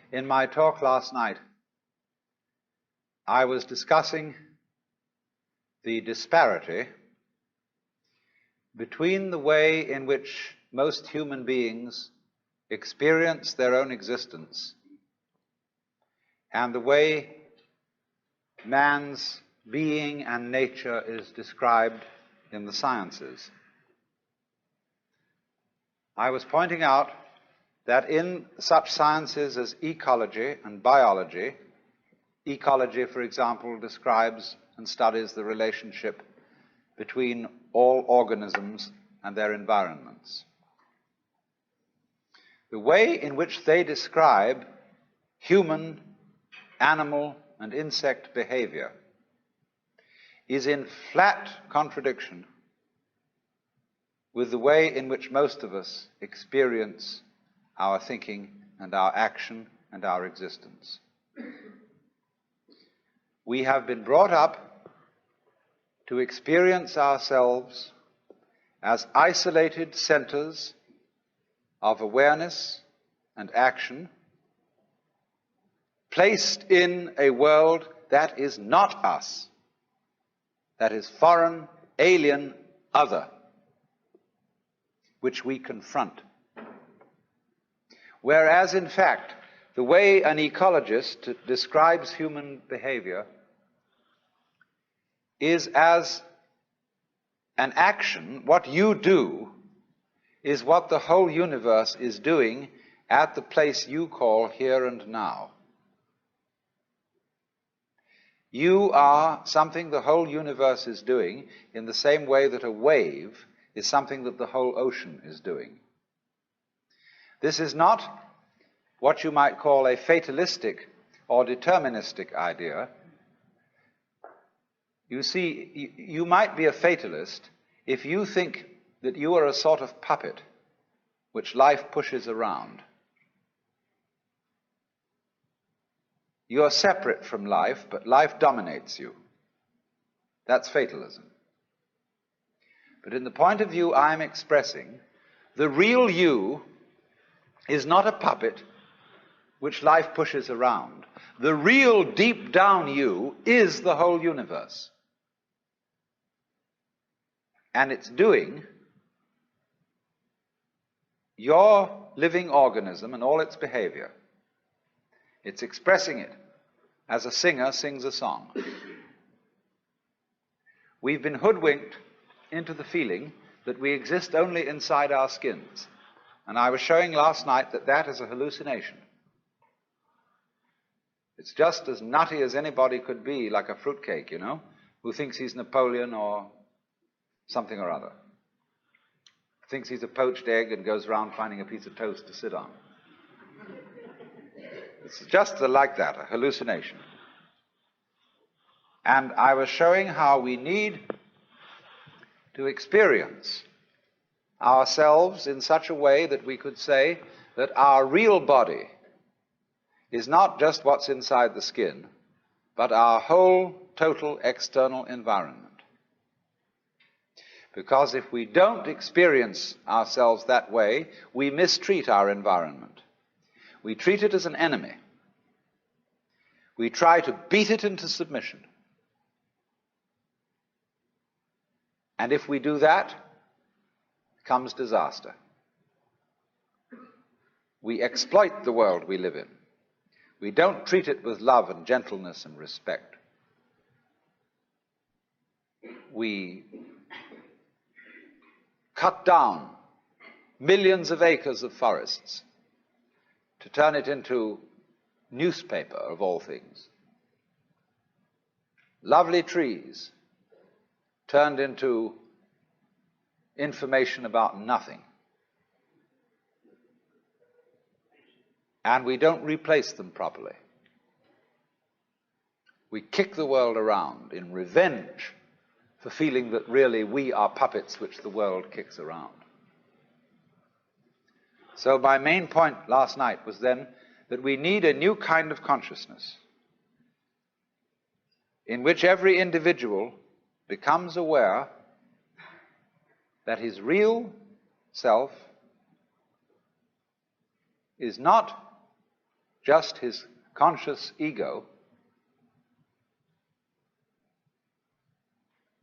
In my talk last night, I was discussing the disparity between the way in which most human beings experience their own existence and the way man's being and nature is described in the sciences. I was pointing out that in such sciences as ecology and biology, ecology, for example, describes and studies the relationship between all organisms and their environments. The way in which they describe human, animal, and insect behavior is in flat contradiction with the way in which most of us experience our thinking and our action and our existence. We have been brought up to experience ourselves as isolated centers of awareness and action, placed in a world that is not us, that is foreign, alien, other, which we confront. Whereas, in fact, the way an ecologist describes human behavior is as an action. What you do is what the whole universe is doing at the place you call here and now. You are something the whole universe is doing in the same way that a wave is something that the whole ocean is doing. This is not what you might call a fatalistic or deterministic idea. You see, you might be a fatalist if you think that you are a sort of puppet which life pushes around. You are separate from life, but life dominates you. That's fatalism. But in the point of view I'm expressing, the real you is not a puppet which life pushes around. The real deep down you is the whole universe. And it's doing your living organism and all its behavior. It's expressing it as a singer sings a song. We've been hoodwinked into the feeling that we exist only inside our skins. And I was showing last night that that is a hallucination. It's just as nutty as anybody could be, like a fruitcake, you know, who thinks he's Napoleon or something or other. Thinks he's a poached egg and goes around finding a piece of toast to sit on. It's just like that, a hallucination. And I was showing how we need to experience ourselves in such a way that we could say that our real body is not just what's inside the skin, but our whole total external environment. Because if we don't experience ourselves that way, we mistreat our environment. We treat it as an enemy. We try to beat it into submission. And if we do that, comes disaster. We exploit the world we live in. We don't treat it with love and gentleness and respect. We cut down millions of acres of forests to turn it into newspaper, of all things. Lovely trees turned into information about nothing. And we don't replace them properly. We kick the world around in revenge for feeling that really we are puppets which the world kicks around. So my main point last night was then that we need a new kind of consciousness in which every individual becomes aware that his real self is not just his conscious ego,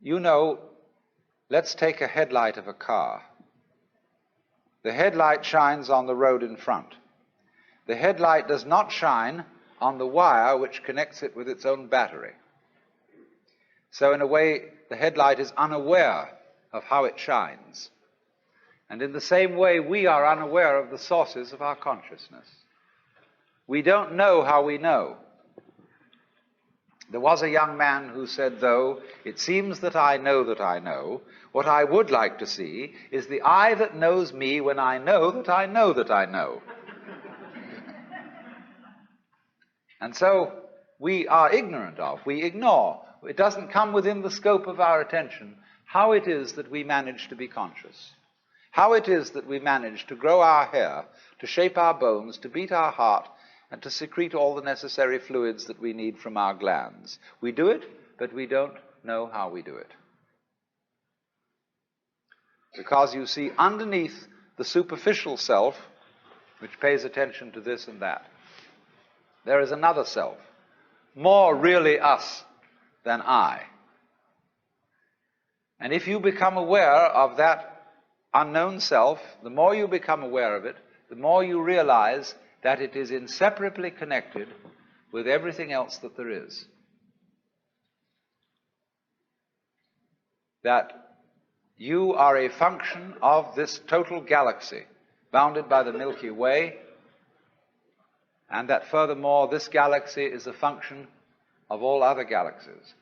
you know, let's take a headlight of a car. The headlight shines on the road in front. The headlight does not shine on the wire which connects it with its own battery. So in a way, the headlight is unaware of how it shines. And in the same way, we are unaware of the sources of our consciousness. We don't know how we know. There was a young man who said, though, it seems that I know, what I would like to see is the eye that knows me when I know that I know that I know. And so we are ignorant of, we ignore, it doesn't come within the scope of our attention how it is that we manage to be conscious, how it is that we manage to grow our hair, to shape our bones, to beat our heart, and to secrete all the necessary fluids that we need from our glands. We do it, but we don't know how we do it. Because you see, underneath the superficial self, which pays attention to this and that, there is another self, more really us than I. And if you become aware of that unknown self, the more you become aware of it, the more you realize that it is inseparably connected with everything else that there is. That you are a function of this total galaxy, bounded by the Milky Way, and that furthermore, this galaxy is a function of all other galaxies.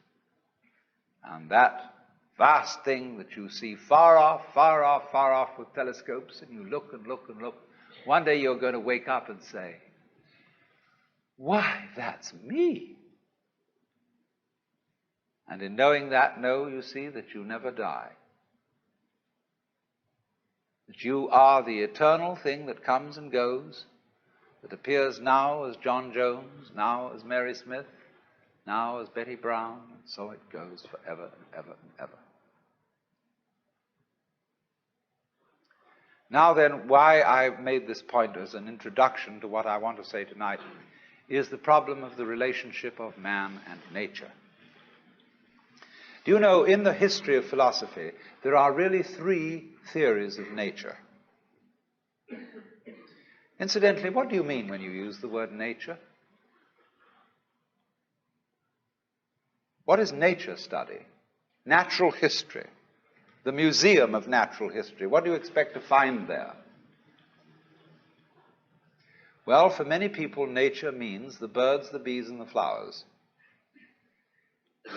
And that vast thing that you see far off with telescopes, and you look and look and look, one day you're going to wake up and say, why, that's me. And in knowing that, know, you see, that you never die. That you are the eternal thing that comes and goes, that appears now as John Jones, now as Mary Smith, now as Betty Brown, and so it goes forever and ever and ever. Now then, why I made this point as an introduction to what I want to say tonight is the problem of the relationship of man and nature. Do you know, in the history of philosophy, there are really three theories of nature. Incidentally, what do you mean when you use the word nature? What is nature study? Natural history. The Museum of Natural History. What do you expect to find there? Well, for many people, nature means the birds, the bees, and the flowers.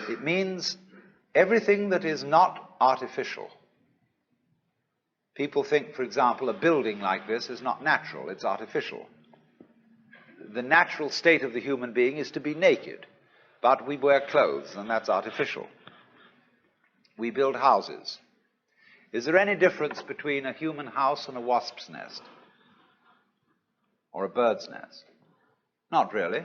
It means everything that is not artificial. People think, for example, a building like this is not natural, it's artificial. The natural state of the human being is to be naked, but we wear clothes, and that's artificial. We build houses. Is there any difference between a human house and a wasp's nest? Or a bird's nest? Not really.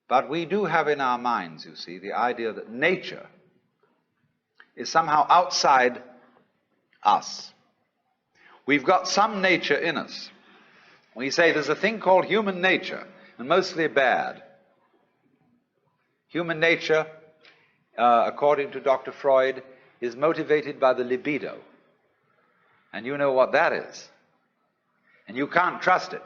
But we do have in our minds, you see, the idea that nature is somehow outside us. We've got some nature in us. We say there's a thing called human nature, and mostly bad. Human nature, according to Dr. Freud, is motivated by the libido. And you know what that is. And you can't trust it.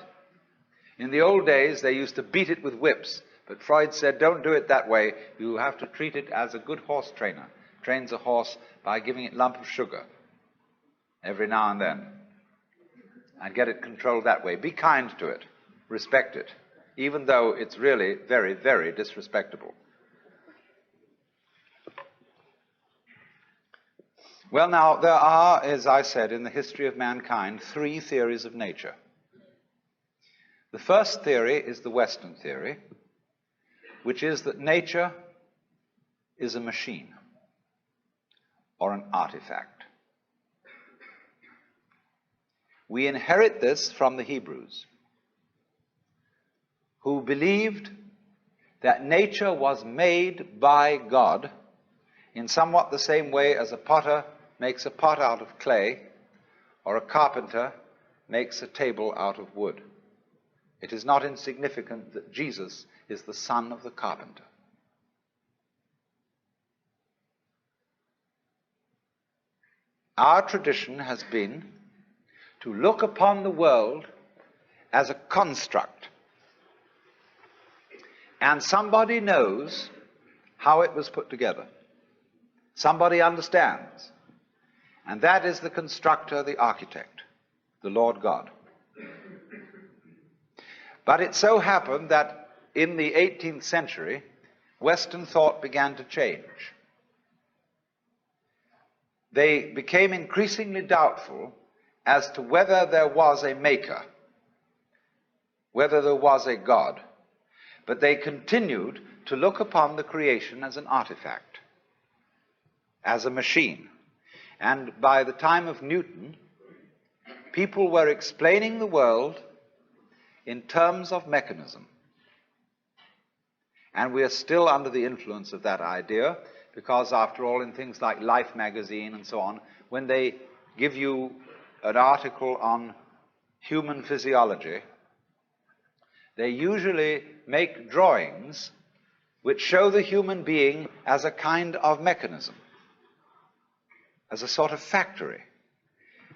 In the old days, they used to beat it with whips. But Freud said, don't do it that way. You have to treat it as a good horse trainer trains a horse by giving it a lump of sugar every now and then. And get it controlled that way. Be kind to it. Respect it. Even though it's really very, very disrespectable. Well, now, there are, as I said, in the history of mankind, three theories of nature. The first theory is the Western theory, which is that nature is a machine or an artifact. We inherit this from the Hebrews, who believed that nature was made by God in somewhat the same way as a potter makes a pot out of clay, or a carpenter makes a table out of wood. It is not insignificant that Jesus is the son of the carpenter. Our tradition has been to look upon the world as a construct, and somebody knows how it was put together. Somebody understands, and that is the constructor, the architect, the Lord God. But it so happened that in the 18th century, Western thought began to change. They became increasingly doubtful as to whether there was a maker, whether there was a God, but they continued to look upon the creation as an artifact, as a machine. And by the time of Newton, people were explaining the world in terms of mechanism. And we are still under the influence of that idea, because after all, in things like Life magazine and so on, when they give you an article on human physiology, they usually make drawings which show the human being as a kind of mechanism, as a sort of factory.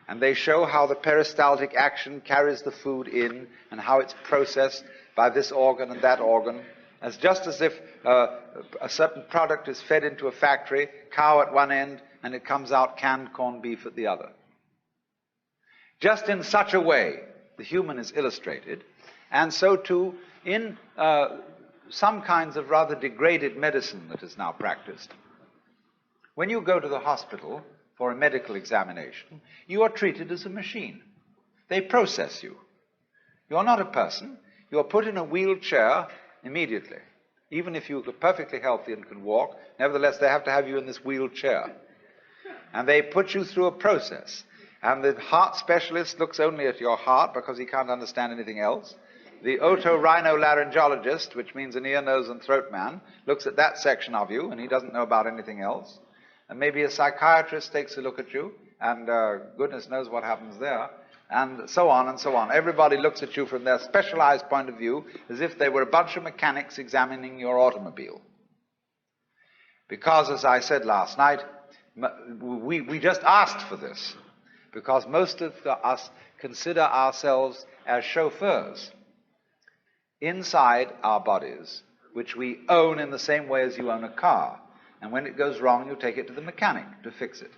And they show how the peristaltic action carries the food in and how it's processed by this organ and that organ, as just as if a certain product is fed into a factory, cow at one end, and it comes out canned corned beef at the other. Just in such a way, the human is illustrated, and so too in some kinds of rather degraded medicine that is now practiced. When you go to the hospital for a medical examination, you are treated as a machine. They process you. You're not a person. You're put in a wheelchair immediately. Even if you're perfectly healthy and can walk, nevertheless they have to have you in this wheelchair. And they put you through a process. And the heart specialist looks only at your heart because he can't understand anything else. The otorhinolaryngologist, which means an ear, nose, and throat man, looks at that section of you, and he doesn't know about anything else. And maybe a psychiatrist takes a look at you, and goodness knows what happens there, and so on and so on. Everybody looks at you from their specialized point of view as if they were a bunch of mechanics examining your automobile. Because, as I said last night, we just asked for this, because most of us consider ourselves as chauffeurs inside our bodies, which we own in the same way as you own a car. And when it goes wrong, you take it to the mechanic to fix it.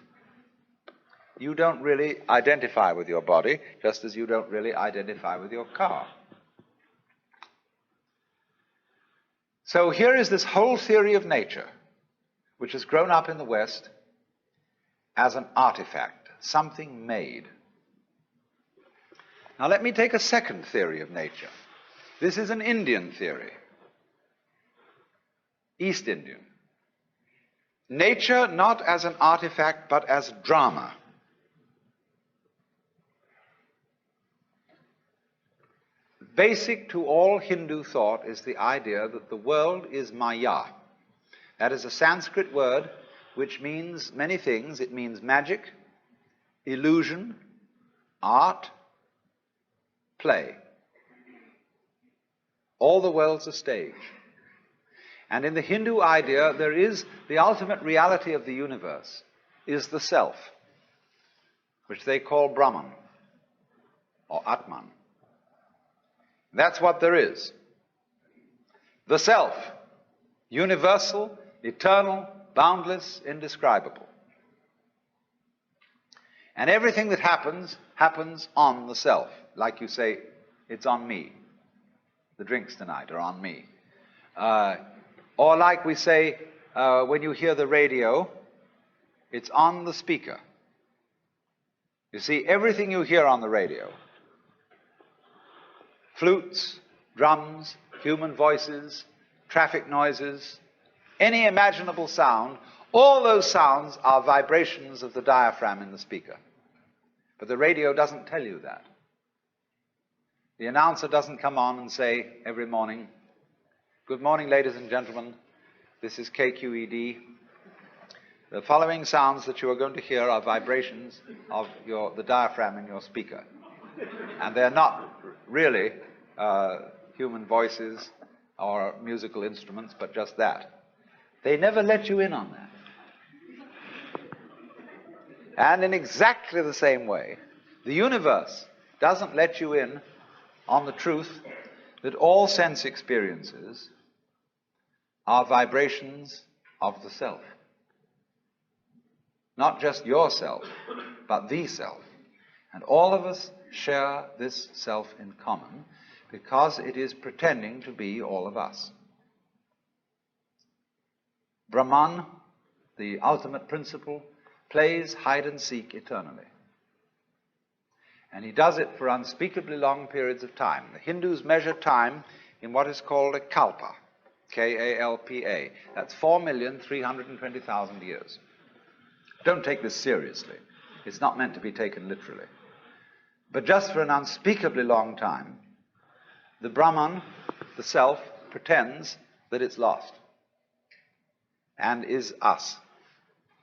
You don't really identify with your body, just as you don't really identify with your car. So here is this whole theory of nature, which has grown up in the West as an artifact, something made. Now let me take a second theory of nature. This is an Indian theory, East Indian. Nature not as an artifact, but as drama. Basic to all Hindu thought is the idea that the world is Maya. That is a Sanskrit word which means many things. It means magic, illusion, art, play. All the world's a stage. And in the Hindu idea, there is the ultimate reality of the universe, is the self, which they call Brahman, or Atman. That's what there is. The self, universal, eternal, boundless, indescribable. And everything that happens, happens on the self. Like you say, it's on me. The drinks tonight are on me. Or like we say, when you hear the radio, it's on the speaker. You see, everything you hear on the radio, flutes, drums, human voices, traffic noises, any imaginable sound, all those sounds are vibrations of the diaphragm in the speaker. But the radio doesn't tell you that. The announcer doesn't come on and say every morning, "Good morning, ladies and gentlemen. This is KQED. The following sounds that you are going to hear are vibrations of the diaphragm in your speaker." And they're not really human voices or musical instruments, but just that. They never let you in on that. And in exactly the same way, the universe doesn't let you in on the truth that all sense experiences are vibrations of the self. Not just yourself, but the self. And all of us share this self in common because it is pretending to be all of us. Brahman, the ultimate principle, plays hide and seek eternally. And he does it for unspeakably long periods of time. The Hindus measure time in what is called a kalpa, K-A-L-P-A. That's 4,320,000 years. Don't take this seriously. It's not meant to be taken literally. But just for an unspeakably long time, the Brahman, the self, pretends that it's lost and is us.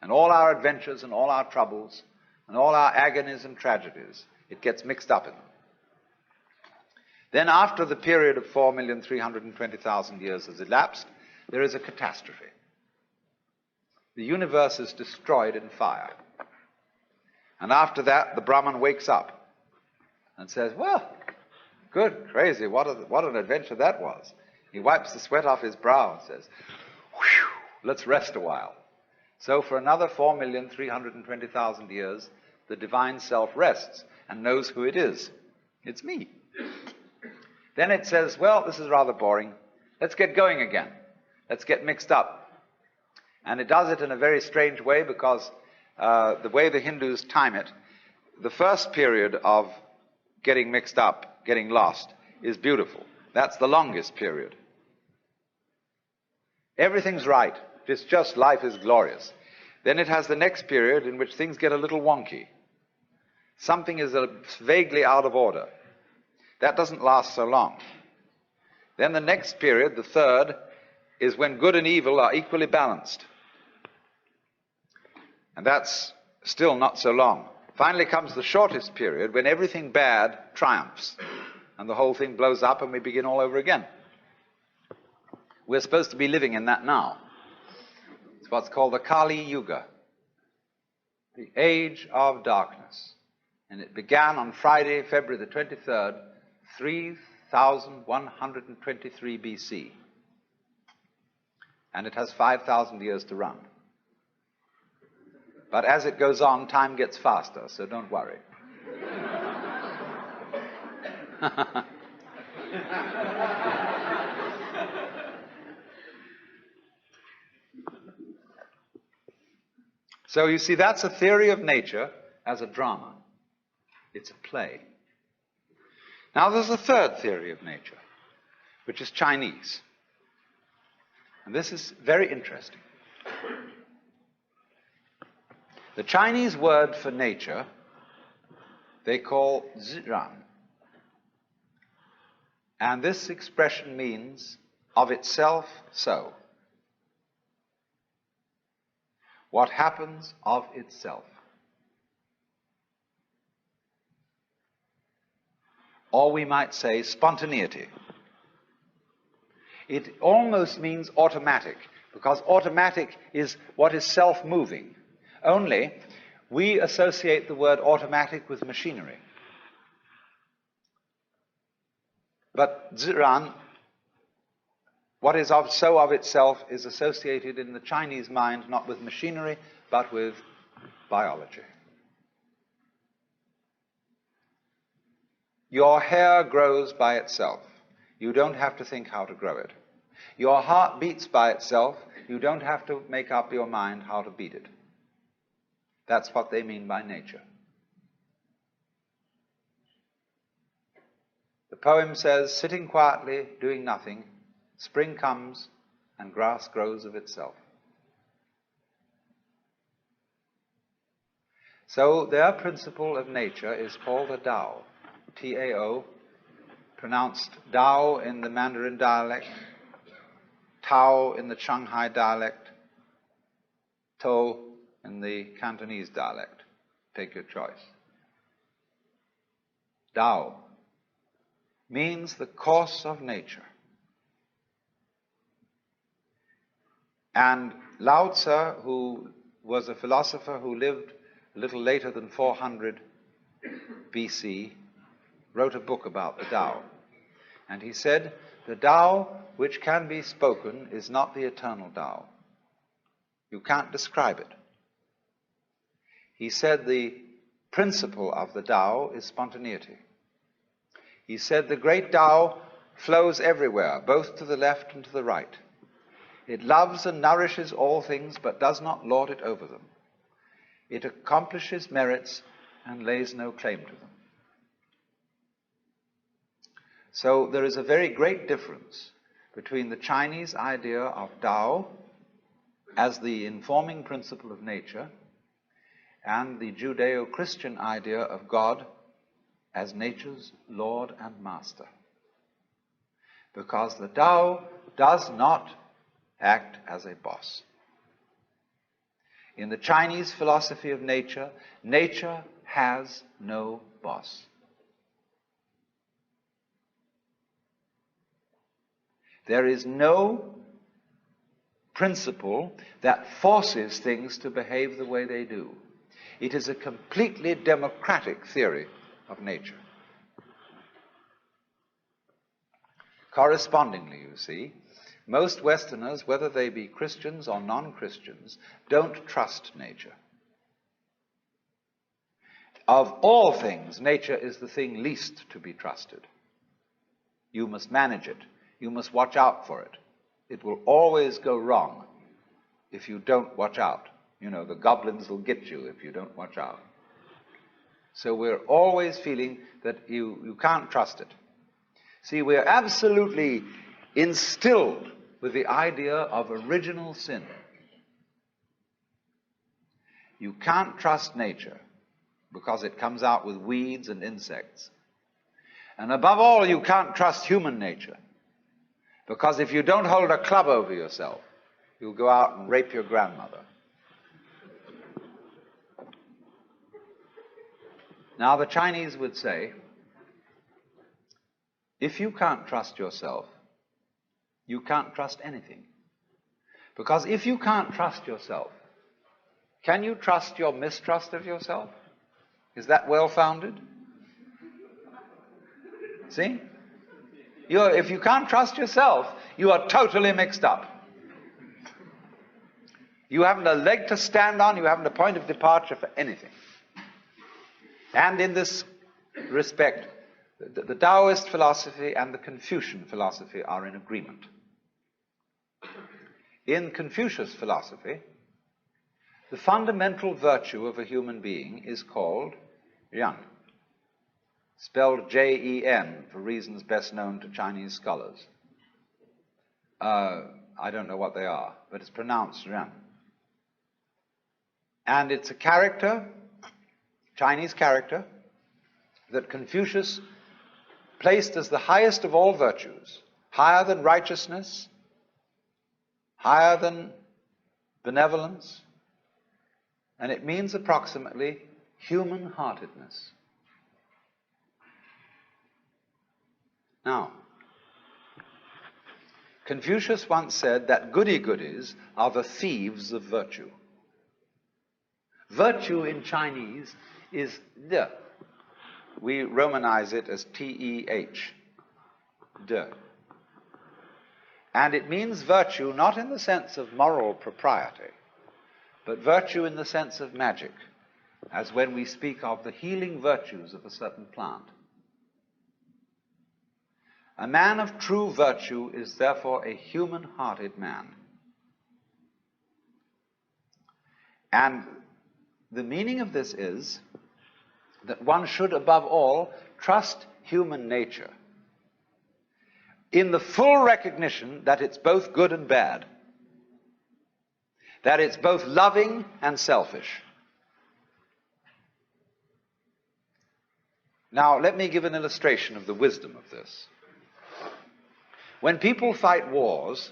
And all our adventures and all our troubles and all our agonies and tragedies, it gets mixed up in them. Then after the period of 4,320,000 years has elapsed, there is a catastrophe. The universe is destroyed in fire. And after that, the Brahman wakes up and says, well, good, crazy, what an adventure that was. He wipes the sweat off his brow and says, whew, let's rest a while. So for another 4,320,000 years, the divine self rests and knows who it is. It's me. Then it says, well, this is rather boring. Let's get going again. Let's get mixed up. And it does it in a very strange way because the way the Hindus time it, the first period of getting mixed up, getting lost, is beautiful. That's the longest period. Everything's right. It's just life is glorious. Then it has the next period in which things get a little wonky. Something is vaguely out of order. That doesn't last so long. Then the next period, the third, is when good and evil are equally balanced. And that's still not so long. Finally comes the shortest period when everything bad triumphs and the whole thing blows up and we begin all over again. We're supposed to be living in that now. It's what's called the Kali Yuga, the age of darkness. And it began on Friday, February the 23rd, 3123 BC. And it has 5,000 years to run. But as it goes on, time gets faster, so don't worry. So you see, that's a theory of nature as a drama. It's a play. Now there's a third theory of nature, which is Chinese. And this is very interesting. The Chinese word for nature, they call zhiran. And this expression means of itself so. What happens of itself. Or we might say spontaneity. It almost means automatic, because automatic is what is self-moving. Only, we associate the word automatic with machinery. But zhiran, what is so of itself, is associated in the Chinese mind not with machinery, but with biology. Your hair grows by itself. You don't have to think how to grow it. Your heart beats by itself. You don't have to make up your mind how to beat it. That's what they mean by nature. The poem says, sitting quietly, doing nothing, spring comes and grass grows of itself. So their principle of nature is called a Tao, T-A-O, pronounced Dao in the Mandarin dialect, Tao in the Shanghai dialect, To in the Cantonese dialect. Take your choice. Tao, means the course of nature. And Lao Tzu, who was a philosopher who lived a little later than 400 BC, wrote a book about the Tao. And he said, the Tao which can be spoken is not the eternal Tao. You can't describe it. He said the principle of the Tao is spontaneity. He said the great Tao flows everywhere, both to the left and to the right. It loves and nourishes all things, but does not lord it over them. It accomplishes merits and lays no claim to them. So there is a very great difference between the Chinese idea of Tao as the informing principle of nature and the Judeo-Christian idea of God as nature's Lord and Master. Because the Tao does not act as a boss. In the Chinese philosophy of nature, nature has no boss. There is no principle that forces things to behave the way they do. It is a completely democratic theory of nature. Correspondingly, you see, most Westerners, whether they be Christians or non-Christians, don't trust nature. Of all things, nature is the thing least to be trusted. You must manage it. You must watch out for it. It will always go wrong if you don't watch out. You know, the goblins will get you if you don't watch out. So we're always feeling that you can't trust it. See, we're absolutely instilled with the idea of original sin. You can't trust nature because it comes out with weeds and insects. And above all, you can't trust human nature because if you don't hold a club over yourself, you'll go out and rape your grandmother. Now, the Chinese would say, if you can't trust yourself, you can't trust anything. Because if you can't trust yourself, can you trust your mistrust of yourself? Is that well-founded? See? If you can't trust yourself, you are totally mixed up. You haven't a leg to stand on, you haven't a point of departure for anything. And in this respect, the Taoist philosophy and the Confucian philosophy are in agreement. In Confucius philosophy, the fundamental virtue of a human being is called Ren, spelled Jen for reasons best known to Chinese scholars. I don't know what they are, but it's pronounced Ren. And it's a character, Chinese character, that Confucius placed as the highest of all virtues, higher than righteousness, higher than benevolence, and it means approximately human-heartedness. Now, Confucius once said that goody-goodies are the thieves of virtue. Virtue in Chinese is de. We Romanize it as T-E-H, de. And it means virtue not in the sense of moral propriety, but virtue in the sense of magic, as when we speak of the healing virtues of a certain plant. A man of true virtue is therefore a human-hearted man. And the meaning of this is that one should, above all, trust human nature in the full recognition that it's both good and bad, that it's both loving and selfish. Now, let me give an illustration of the wisdom of this. When people fight wars,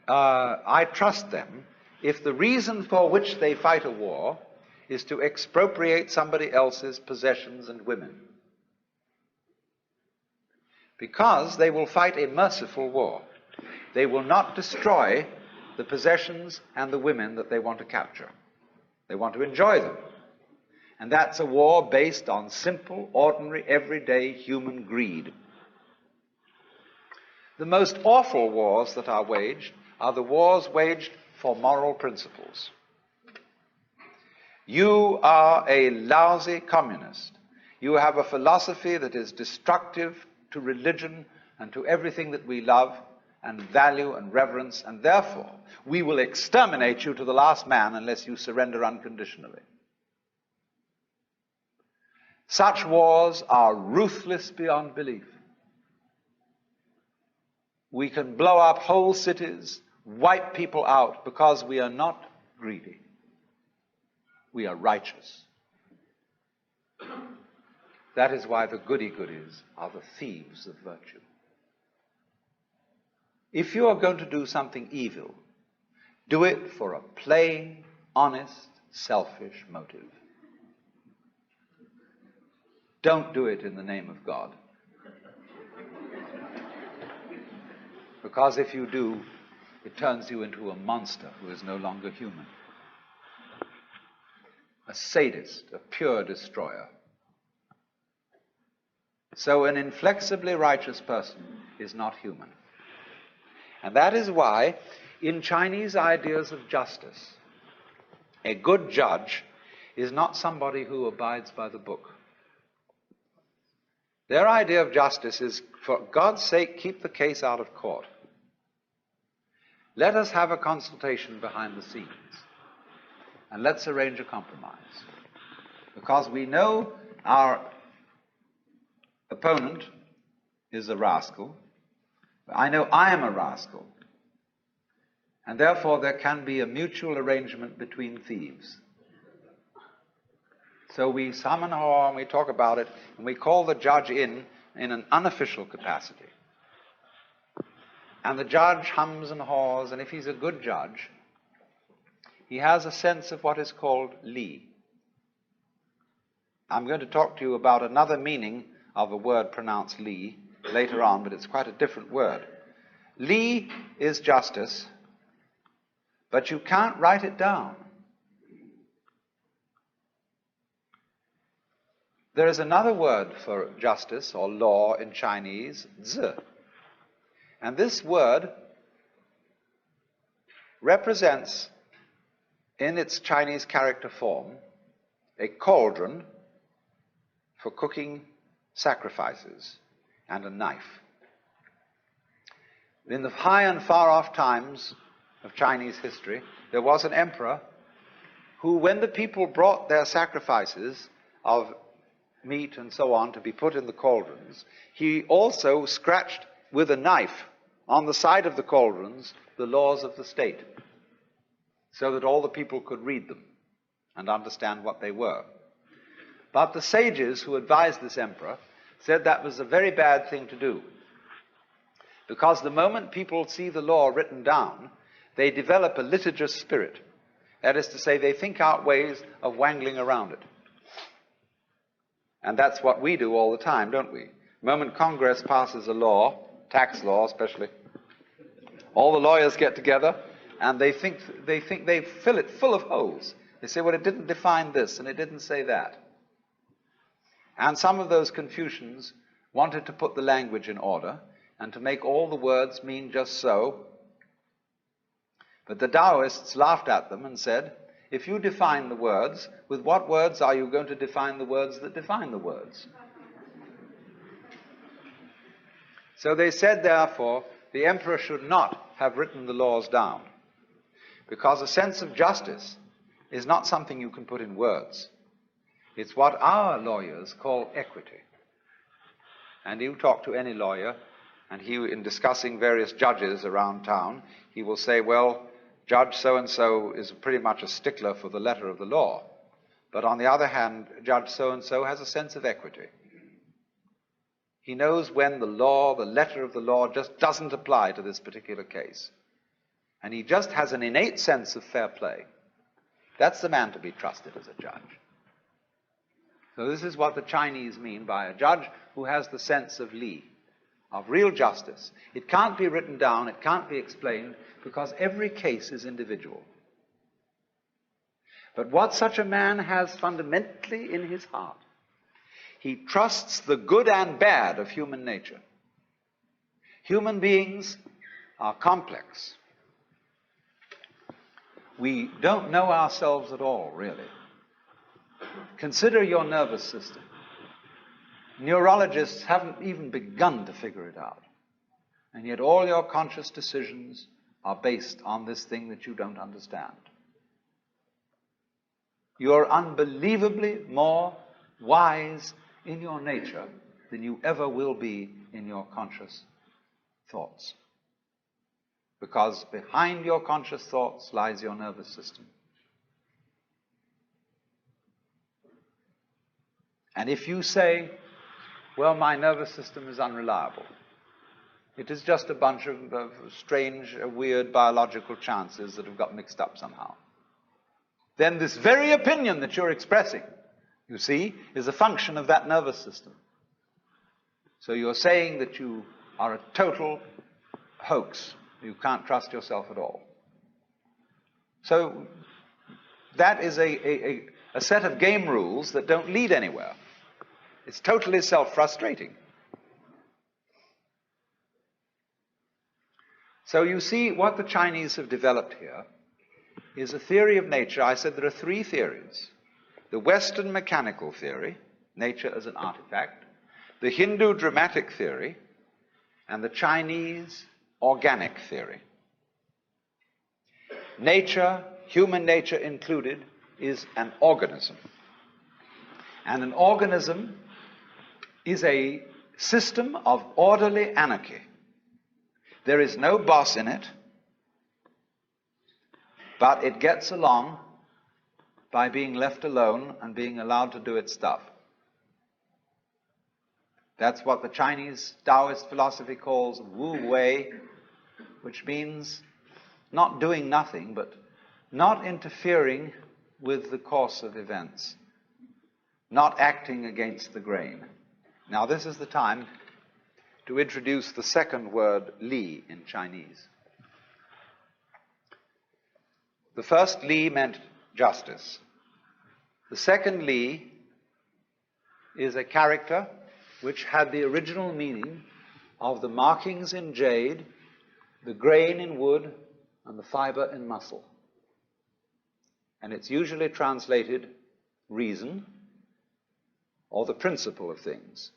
I trust them if the reason for which they fight a war is to expropriate somebody else's possessions and women. Because they will fight a merciful war. They will not destroy the possessions and the women that they want to capture. They want to enjoy them. And that's a war based on simple, ordinary, everyday human greed. The most awful wars that are waged are the wars waged for moral principles. You are a lousy communist. You have a philosophy that is destructive to religion and to everything that we love and value and reverence, and therefore we will exterminate you to the last man unless you surrender unconditionally. Such wars are ruthless beyond belief. We can blow up whole cities, wipe people out, because we are not greedy. We are righteous. That is why the goody-goodies are the thieves of virtue. If you are going to do something evil, do it for a plain, honest, selfish motive. Don't do it in the name of God. Because if you do, it turns you into a monster who is no longer human. A sadist, a pure destroyer. So an inflexibly righteous person is not human. And that is why, in Chinese ideas of justice, a good judge is not somebody who abides by the book. Their idea of justice is, for God's sake, keep the case out of court. Let us have a consultation behind the scenes, and let's arrange a compromise. Because we know our opponent is a rascal. I know I am a rascal. And therefore there can be a mutual arrangement between thieves. So we summon her and we talk about it, and we call the judge in an unofficial capacity. And the judge hums and haws, and if he's a good judge, he has a sense of what is called li. I'm going to talk to you about another meaning of a word pronounced li later on, but it's quite a different word. Li is justice, but you can't write it down. There is another word for justice or law in Chinese, zi. And this word represents, in its Chinese character form, a cauldron for cooking sacrifices and a knife. In the high and far-off times of Chinese history, there was an emperor who, when the people brought their sacrifices of meat and so on to be put in the cauldrons, he also scratched with a knife on the side of the cauldrons the laws of the state, so that all the people could read them and understand what they were. But the sages who advised this emperor said that was a very bad thing to do, because the moment people see the law written down, they develop a litigious spirit. That is to say, they think out ways of wangling around it. And that's what we do all the time, don't we? The moment Congress passes a law, tax law especially, all the lawyers get together and they think they fill it full of holes. They say, well, it didn't define this and it didn't say that. And some of those Confucians wanted to put the language in order and to make all the words mean just so. But the Taoists laughed at them and said, if you define the words, with what words are you going to define the words that define the words? So they said, therefore, the emperor should not have written the laws down, because a sense of justice is not something you can put in words. It's what our lawyers call equity. And you talk to any lawyer, and he, in discussing various judges around town, he will say, well, Judge so-and-so is pretty much a stickler for the letter of the law. But on the other hand, Judge so-and-so has a sense of equity. He knows when the law, the letter of the law, just doesn't apply to this particular case. And he just has an innate sense of fair play. That's the man to be trusted as a judge. So this is what the Chinese mean by a judge who has the sense of li, of real justice. It can't be written down, it can't be explained, because every case is individual. But what such a man has fundamentally in his heart, he trusts the good and bad of human nature. Human beings are complex. We don't know ourselves at all, really. Consider your nervous system. Neurologists haven't even begun to figure it out. And yet all your conscious decisions are based on this thing that you don't understand. You're unbelievably more wise in your nature than you ever will be in your conscious thoughts. Because behind your conscious thoughts lies your nervous system. And if you say, well, my nervous system is unreliable, it is just a bunch of strange, weird biological chances that have got mixed up somehow, then this very opinion that you're expressing, you see, is a function of that nervous system. So you're saying that you are a total hoax. You can't trust yourself at all. So that is a set of game rules that don't lead anywhere. It's totally self-frustrating. So you see, what the Chinese have developed here is a theory of nature. I said there are three theories. The Western mechanical theory, nature as an artifact, the Hindu dramatic theory, and the Chinese organic theory. Nature, human nature included, is an organism. And an organism is a system of orderly anarchy. There is no boss in it, but it gets along by being left alone and being allowed to do its stuff. That's what the Chinese Taoist philosophy calls Wu Wei, which means not doing nothing, but not interfering with the course of events, not acting against the grain. Now, this is the time to introduce the second word, li, in Chinese. The first li meant justice. The second li is a character which had the original meaning of the markings in jade, the grain in wood, and the fiber in muscle. And it's usually translated reason or the principle of things.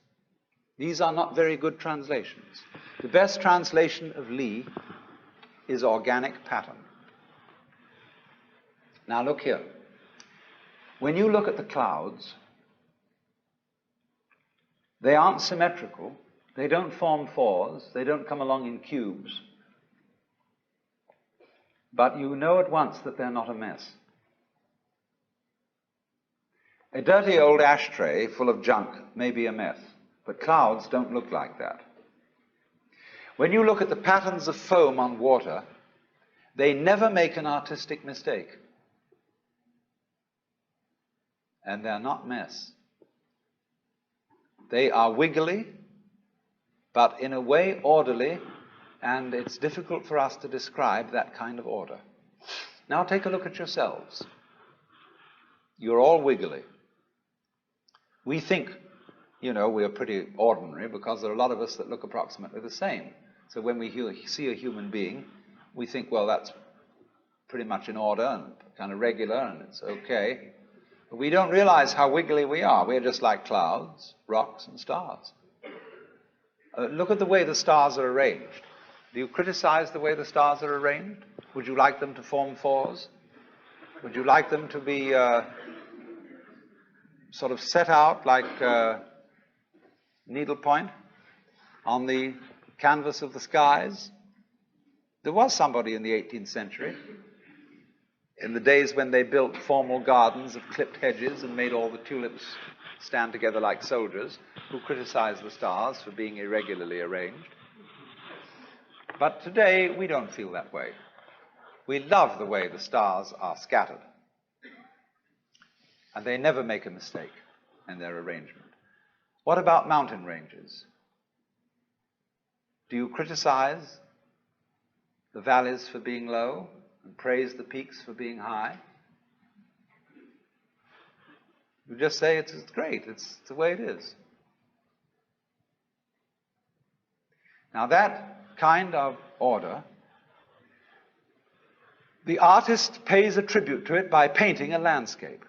These are not very good translations. The best translation of li is organic pattern. Now look here. When you look at the clouds, they aren't symmetrical. They don't form fours. They don't come along in cubes. But you know at once that they're not a mess. A dirty old ashtray full of junk may be a mess, but clouds don't look like that. When you look at the patterns of foam on water, they never make an artistic mistake. And they're not mess. They are wiggly, but in a way orderly, and it's difficult for us to describe that kind of order. Now take a look at yourselves. You're all wiggly. We think, we are pretty ordinary because there are a lot of us that look approximately the same. So when we see a human being, we think, well, that's pretty much in order and kind of regular and it's okay. But we don't realize how wiggly we are. We're just like clouds, rocks, and stars. Look at the way the stars are arranged. Do you criticize the way the stars are arranged? Would you like them to form fours? Would you like them to be sort of set out like needlepoint on the canvas of the skies? There was somebody in the 18th century, in the days when they built formal gardens of clipped hedges and made all the tulips stand together like soldiers, who criticized the stars for being irregularly arranged. But today, we don't feel that way. We love the way the stars are scattered. and they never make a mistake in their arrangement. What about mountain ranges? Do you criticize the valleys for being low and praise the peaks for being high? You just say it's great, it's the way it is. Now that kind of order, the artist pays a tribute to it by painting a landscape.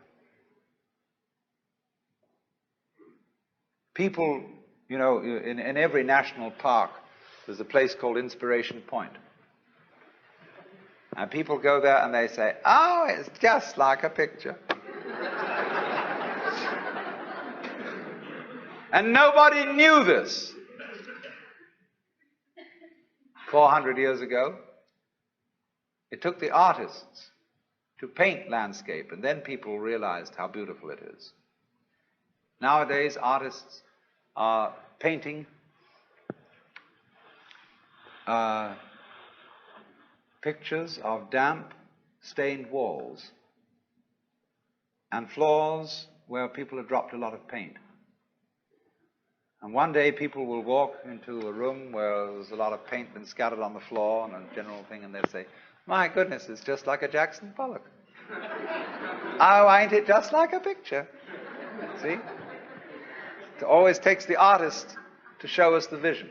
People, in every national park, there's a place called Inspiration Point. And people go there and they say, oh, it's just like a picture. And nobody knew this 400 years ago. It took the artists to paint landscape, and then people realized how beautiful it is. Nowadays, artists are painting pictures of damp, stained walls and floors where people have dropped a lot of paint. And one day people will walk into a room where there's a lot of paint been scattered on the floor and a general thing, and they'll say, my goodness, it's just like a Jackson Pollock. Oh, ain't it just like a picture? See? It always takes the artist to show us the vision.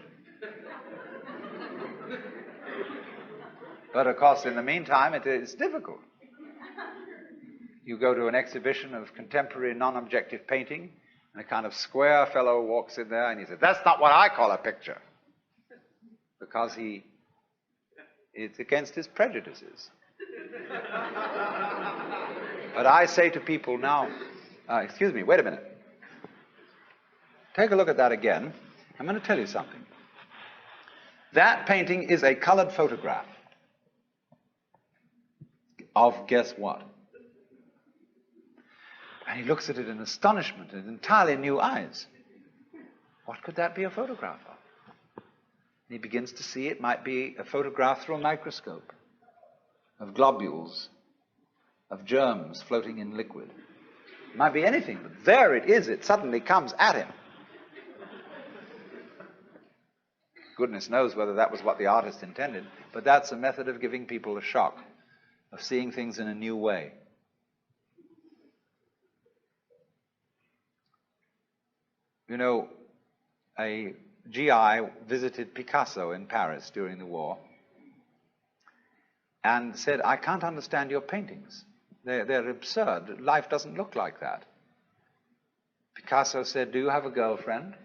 But of course, in the meantime, it is difficult. You go to an exhibition of contemporary non-objective painting, and a kind of square fellow walks in there and he says, that's not what I call a picture. Because it's against his prejudices. But I say to people now, excuse me, wait a minute. Take a look at that again. I'm going to tell you something. That painting is a colored photograph of guess what? And he looks at it in astonishment and entirely new eyes. What could that be a photograph of? And he begins to see it might be a photograph through a microscope of globules, of germs floating in liquid. It might be anything, but there it is. It suddenly comes at him. Goodness knows whether that was what the artist intended, but that's a method of giving people a shock, of seeing things in a new way. You know, a GI visited Picasso in Paris during the war and said, I can't understand your paintings. They're absurd. Life doesn't look like that. Picasso said, do you have a girlfriend?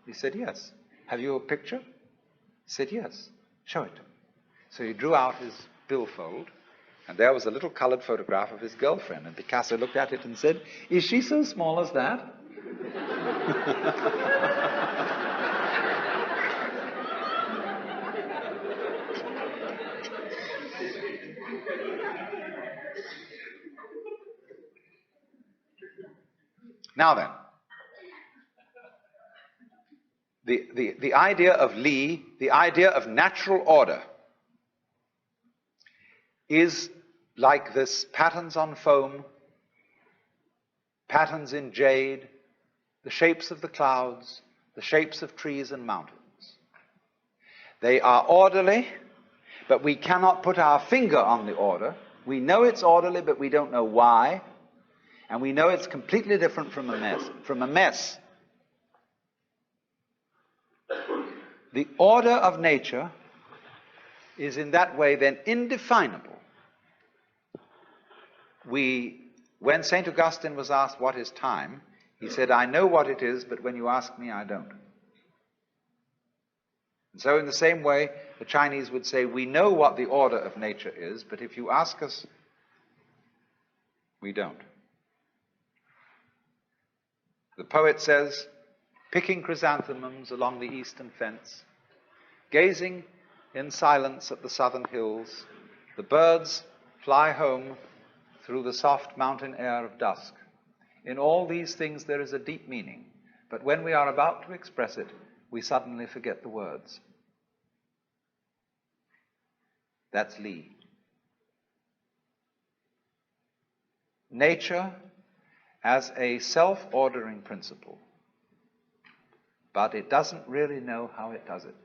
He said, yes. Have you a picture? He said, yes. Show it to me. So he drew out his billfold, and there was a little colored photograph of his girlfriend. And Picasso looked at it and said, is she so small as that? Now then, the idea of Li, the idea of natural order, is like this patterns on foam, patterns in jade, the shapes of the clouds, the shapes of trees and mountains. They are orderly, but we cannot put our finger on the order. We know it's orderly, but we don't know why. And we know it's completely different from a mess. The order of nature is in that way then indefinable. When St. Augustine was asked what is time, he said, I know what it is, but when you ask me, I don't. And so in the same way, the Chinese would say, we know what the order of nature is, but if you ask us, we don't. The poet says, picking chrysanthemums along the eastern fence, gazing in silence at the southern hills, the birds fly home through the soft mountain air of dusk. In all these things there is a deep meaning, but when we are about to express it, we suddenly forget the words. That's Li. Nature as a self-ordering principle, but it doesn't really know how it does it.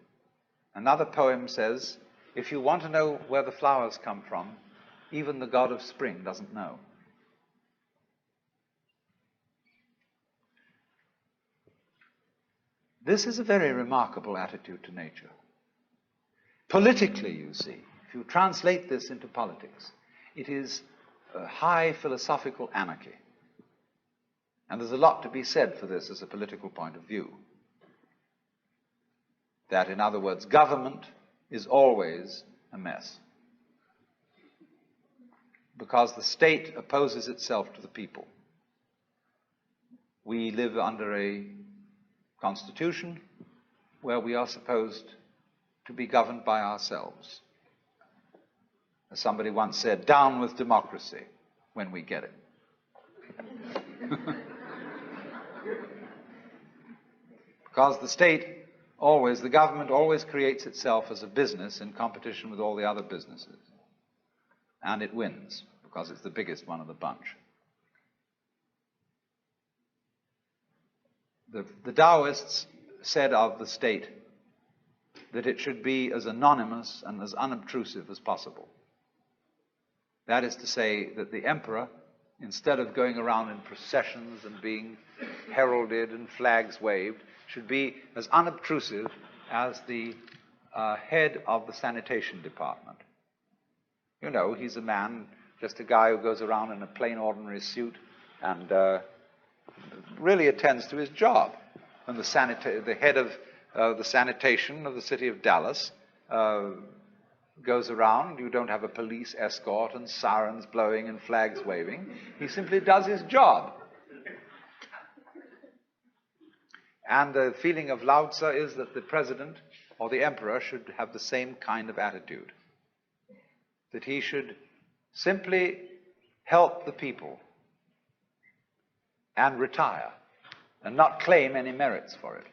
Another poem says, if you want to know where the flowers come from, even the god of spring doesn't know. This is a very remarkable attitude to nature. Politically, you see, if you translate this into politics, it is a high philosophical anarchy. And there's a lot to be said for this as a political point of view. That, in other words, government is always a mess. Because the state opposes itself to the people. We live under a constitution where we are supposed to be governed by ourselves. As somebody once said, down with democracy when we get it. Because the state always, the government always creates itself as a business in competition with all the other businesses. And it wins, because it's the biggest one of the bunch. The Taoists said of the state that it should be as anonymous and as unobtrusive as possible. That is to say that the emperor, instead of going around in processions and being heralded and flags waved, should be as unobtrusive as the head of the sanitation department. You know, he's a man, just a guy who goes around in a plain ordinary suit and really attends to his job. And the head of the sanitation of the city of Dallas goes around. You don't have a police escort and sirens blowing and flags waving. He simply does his job. And the feeling of Lao Tzu is that the president or the emperor should have the same kind of attitude. That he should simply help the people and retire and not claim any merits for it.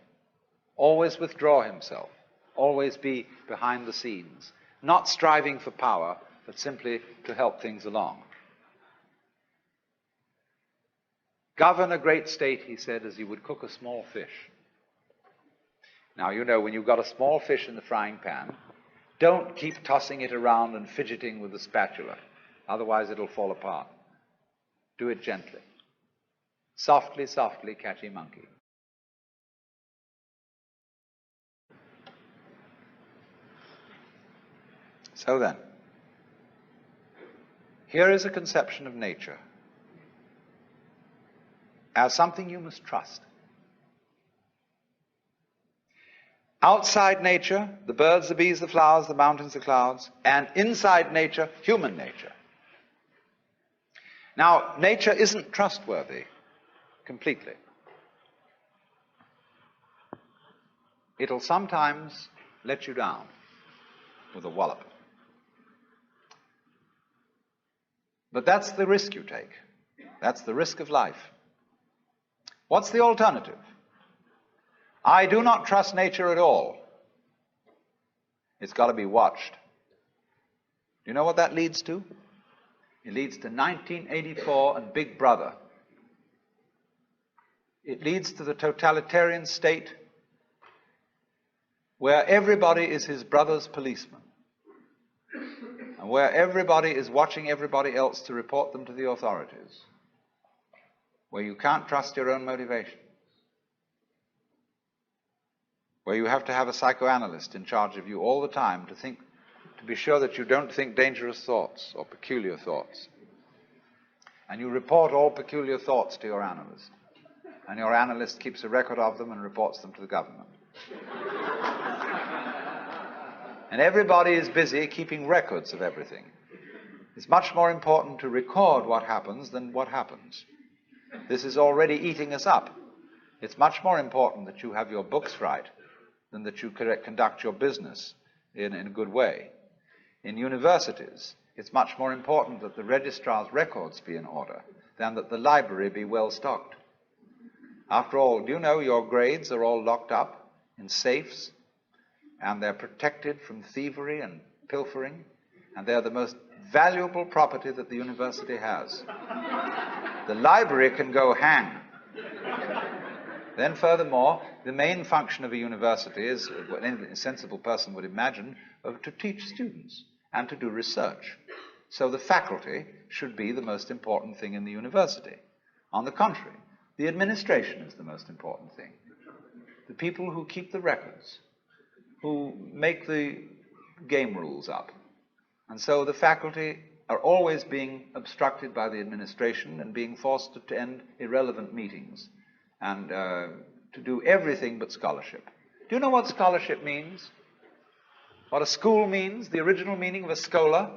Always withdraw himself, always be behind the scenes, not striving for power, but simply to help things along. Govern a great state, he said, as you would cook a small fish. Now, you know, when you've got a small fish in the frying pan, don't keep tossing it around and fidgeting with the spatula. Otherwise, it'll fall apart. Do it gently. Softly, softly, catchy monkey. So then, here is a conception of nature as something you must trust. Outside nature, the birds, the bees, the flowers, the mountains, the clouds, and inside nature, human nature. Now, nature isn't trustworthy completely. It'll sometimes let you down with a wallop. But that's the risk you take. That's the risk of life. What's the alternative? I do not trust nature at all. It's got to be watched. Do you know what that leads to? It leads to 1984 and Big Brother. It leads to the totalitarian state where everybody is his brother's policeman, and where everybody is watching everybody else to report them to the authorities, where you can't trust your own motivation, where you have to have a psychoanalyst in charge of you all the time to be sure that you don't think dangerous thoughts or peculiar thoughts. And you report all peculiar thoughts to your analyst. And your analyst keeps a record of them and reports them to the government. And everybody is busy keeping records of everything. It's much more important to record what happens than what happens. This is already eating us up. It's much more important that you have your books right than that you conduct your business in a good way. In universities, it's much more important that the registrar's records be in order than that the library be well stocked. After all, do you know your grades are all locked up in safes, and they're protected from thievery and pilfering, and they're the most valuable property that the university has. The library can go hang. Then furthermore, the main function of a university is, what any sensible person would imagine, to teach students and to do research. So the faculty should be the most important thing in the university. On the contrary, the administration is the most important thing. The people who keep the records, who make the game rules up. And so the faculty are always being obstructed by the administration and being forced to attend irrelevant meetings and to do everything but scholarship. Do you know what scholarship means? What a school means? The original meaning of a schola?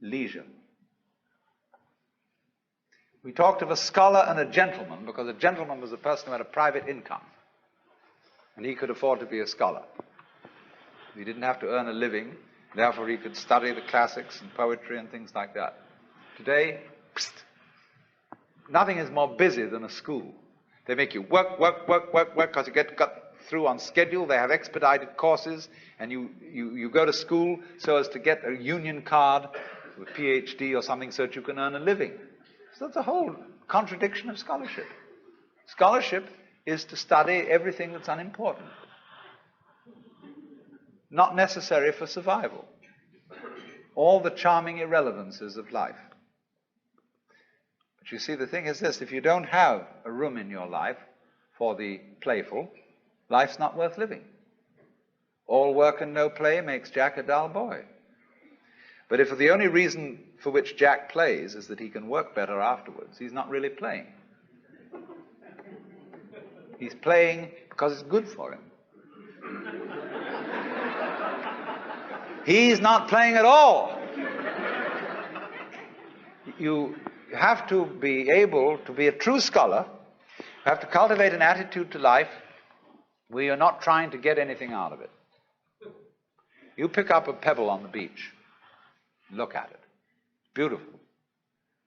Leisure. We talked of a scholar and a gentleman because a gentleman was a person who had a private income and he could afford to be a scholar. He didn't have to earn a living, therefore he could study the classics and poetry and things like that. Today, nothing is more busy than a school. They make you work, because you get cut through on schedule. They have expedited courses, and you go to school so as to get a union card, a PhD or something, so that you can earn a living. So that's a whole contradiction of scholarship. Scholarship is to study everything that's unimportant, not necessary for survival. All the charming irrelevances of life. But you see, the thing is this, if you don't have a room in your life for the playful, life's not worth living. All work and no play makes Jack a dull boy. But if the only reason for which Jack plays is that he can work better afterwards, he's not really playing. He's playing because it's good for him. He's not playing at all. You have to be able to be a true scholar. You have to cultivate an attitude to life where you're not trying to get anything out of it. You pick up a pebble on the beach. Look at it. It's beautiful.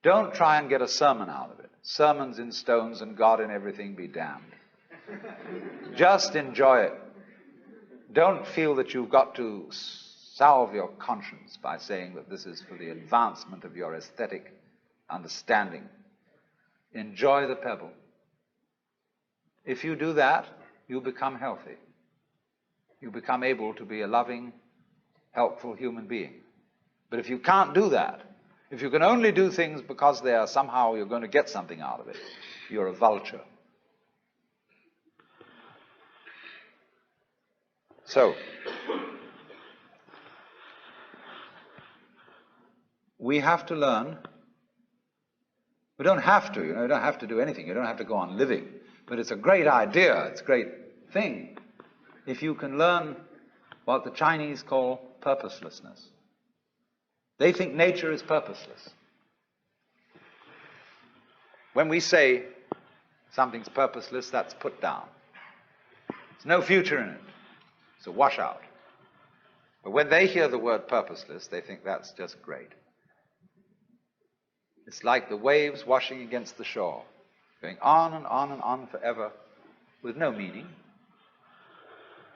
Don't try and get a sermon out of it. Sermons in stones and God in everything be damned. Just enjoy it. Don't feel that you've got to salve your conscience by saying that this is for the advancement of your aesthetic understanding. Enjoy the pebble. If you do that, you become healthy. You become able to be a loving, helpful human being. But if you can't do that, if you can only do things because they are somehow you're going to get something out of it, you're a vulture. So, we have to learn. We don't have to, you don't have to do anything. You don't have to go on living. But it's a great idea, it's a great thing, if you can learn what the Chinese call purposelessness. They think nature is purposeless. When we say something's purposeless, that's put down. There's no future in it. It's a washout. But when they hear the word purposeless, they think that's just great. It's like the waves washing against the shore, going on and on and on forever with no meaning.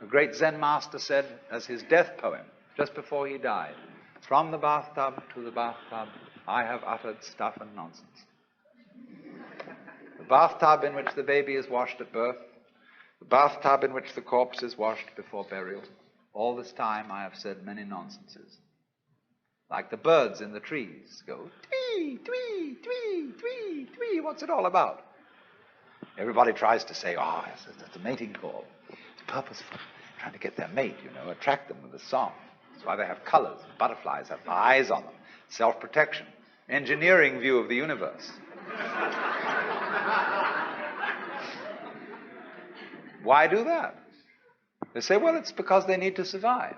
A great Zen master said as his death poem, just before he died, "From the bathtub to the bathtub, I have uttered stuff and nonsense." The bathtub in which the baby is washed at birth, the bathtub in which the corpse is washed before burial, all this time I have said many nonsenses. Like the birds in the trees go, twee, twee, twee, twee, twee. What's it all about? Everybody tries to say, oh, it's a mating call. It's purposeful. Trying to get their mate, attract them with a song. That's why they have colors. Butterflies have eyes on them. Self-protection. Engineering view of the universe. Why do that? They say, well, it's because they need to survive.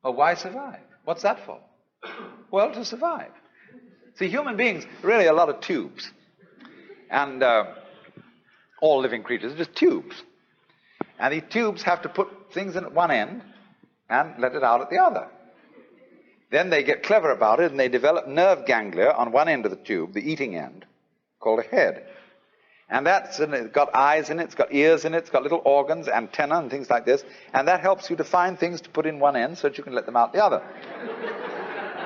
Well, why survive? What's that for? Well, to survive. See, human beings are really a lot of tubes. And all living creatures are just tubes. And these tubes have to put things in at one end and let it out at the other. Then they get clever about it and they develop nerve ganglia on one end of the tube, the eating end, called a head. And it's got eyes in it, it's got ears in it, it's got little organs, antenna and things like this. And that helps you to find things to put in one end so that you can let them out the other.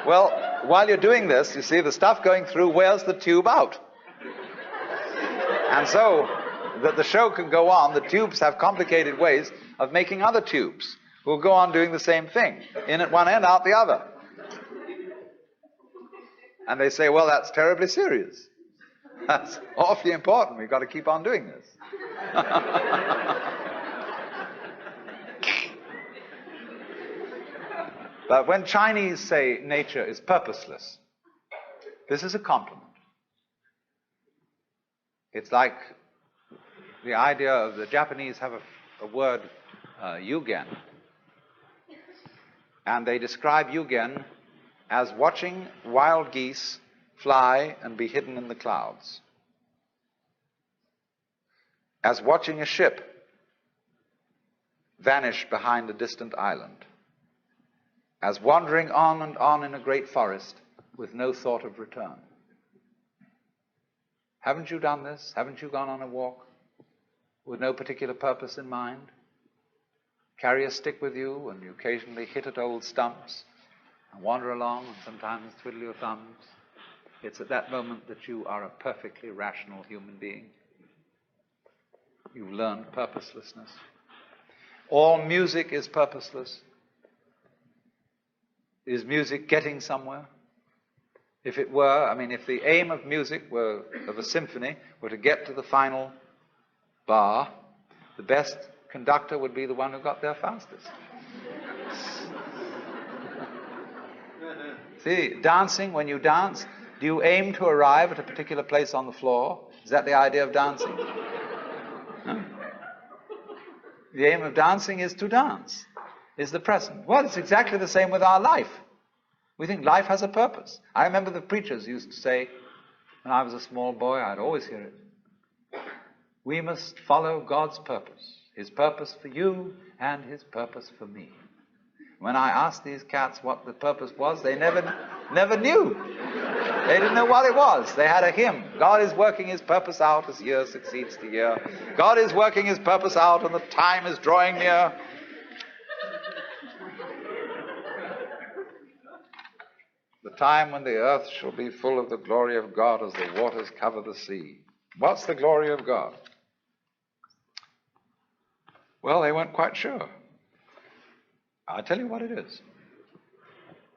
Well, while you're doing this, you see the stuff going through wears the tube out. And so that the show can go on, the tubes have complicated ways of making other tubes who will go on doing the same thing. In at one end, out the other. And they say, well, that's terribly serious. That's awfully important. We've got to keep on doing this. But when Chinese say nature is purposeless, this is a compliment. It's like the idea of the Japanese have a word, yugen. And they describe yugen as watching wild geese fly and be hidden in the clouds. As watching a ship vanish behind a distant island. As wandering on and on in a great forest with no thought of return. Haven't you done this? Haven't you gone on a walk with no particular purpose in mind? Carry a stick with you and you occasionally hit at old stumps and wander along and sometimes twiddle your thumbs. It's at that moment that you are a perfectly rational human being. You've learned purposelessness. All music is purposeless. Is music getting somewhere? If it were, if the aim of music were, of a symphony, were to get to the final bar, the best conductor would be the one who got there fastest. See, dancing, when you dance, do you aim to arrive at a particular place on the floor? Is that the idea of dancing? No. The aim of dancing is to dance. Is the present. Well, it's exactly the same with our life. We think life has a purpose. I remember the preachers used to say, when I was a small boy, I'd always hear it, we must follow God's purpose. His purpose for you and his purpose for me. When I asked these cats what the purpose was, they never knew. They didn't know what it was. They had a hymn. God is working his purpose out as year succeeds to year. God is working his purpose out and the time is drawing near. The time when the earth shall be full of the glory of God as the waters cover the sea. What's the glory of God? Well, they weren't quite sure. I'll tell you what it is.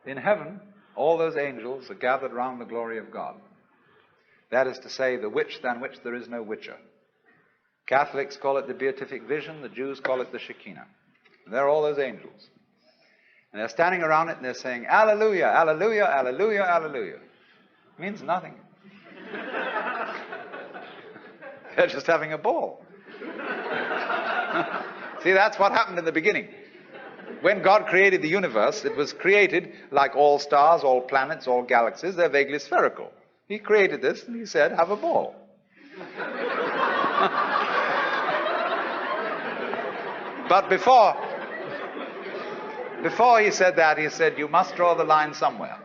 In heaven, all those angels are gathered round the glory of God. That is to say, the which than which there is no whicher. Catholics call it the beatific vision, the Jews call it the Shekinah. And they're all those angels. And they're standing around it and they're saying, Alleluia, Alleluia, Alleluia, Alleluia. It means nothing. They're just having a ball. See, that's what happened in the beginning. When God created the universe, it was created like all stars, all planets, all galaxies. They're vaguely spherical. He created this and he said, have a ball. But before he said that, he said, you must draw the line somewhere.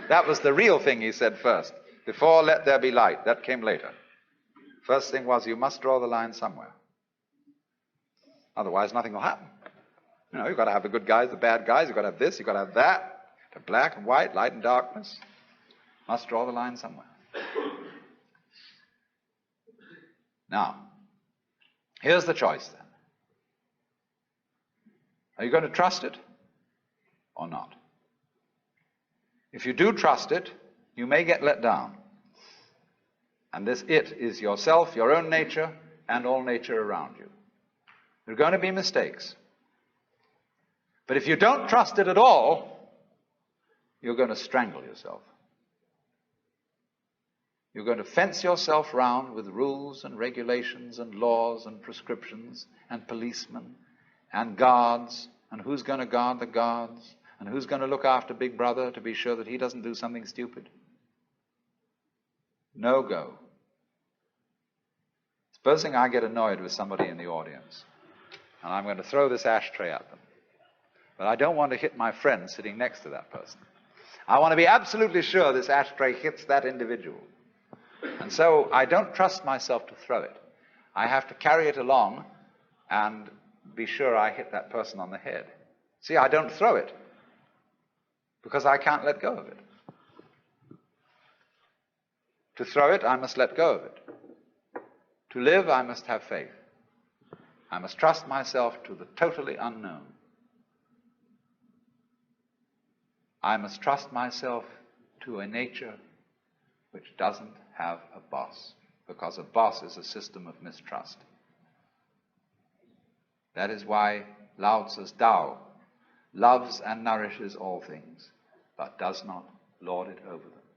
That was the real thing he said first. Before let there be light. That came later. First thing was, you must draw the line somewhere. Otherwise, nothing will happen. You've got to have the good guys, the bad guys. You've got to have this, you've got to have that. The black and white, light and darkness. Must draw the line somewhere. Now, here's the choice then. Are you going to trust it or not? If you do trust it, you may get let down. And this it is yourself, your own nature, and all nature around you. There are going to be mistakes. But if you don't trust it at all, you're going to strangle yourself. You're going to fence yourself round with rules and regulations and laws and prescriptions and policemen and guards, and who's going to guard the guards, and who's going to look after Big Brother to be sure that he doesn't do something stupid. No go. Supposing I get annoyed with somebody in the audience, and I'm going to throw this ashtray at them, but I don't want to hit my friend sitting next to that person. I want to be absolutely sure this ashtray hits that individual. And so I don't trust myself to throw it. I have to carry it along and be sure I hit that person on the head. See, I don't throw it. because I can't let go of it. To throw it, I must let go of it. To live, I must have faith. I must trust myself to the totally unknown. I must trust myself to a nature which doesn't have a boss, because a boss is a system of mistrust. That is why Lao Tzu's Tao loves and nourishes all things, but does not lord it over them.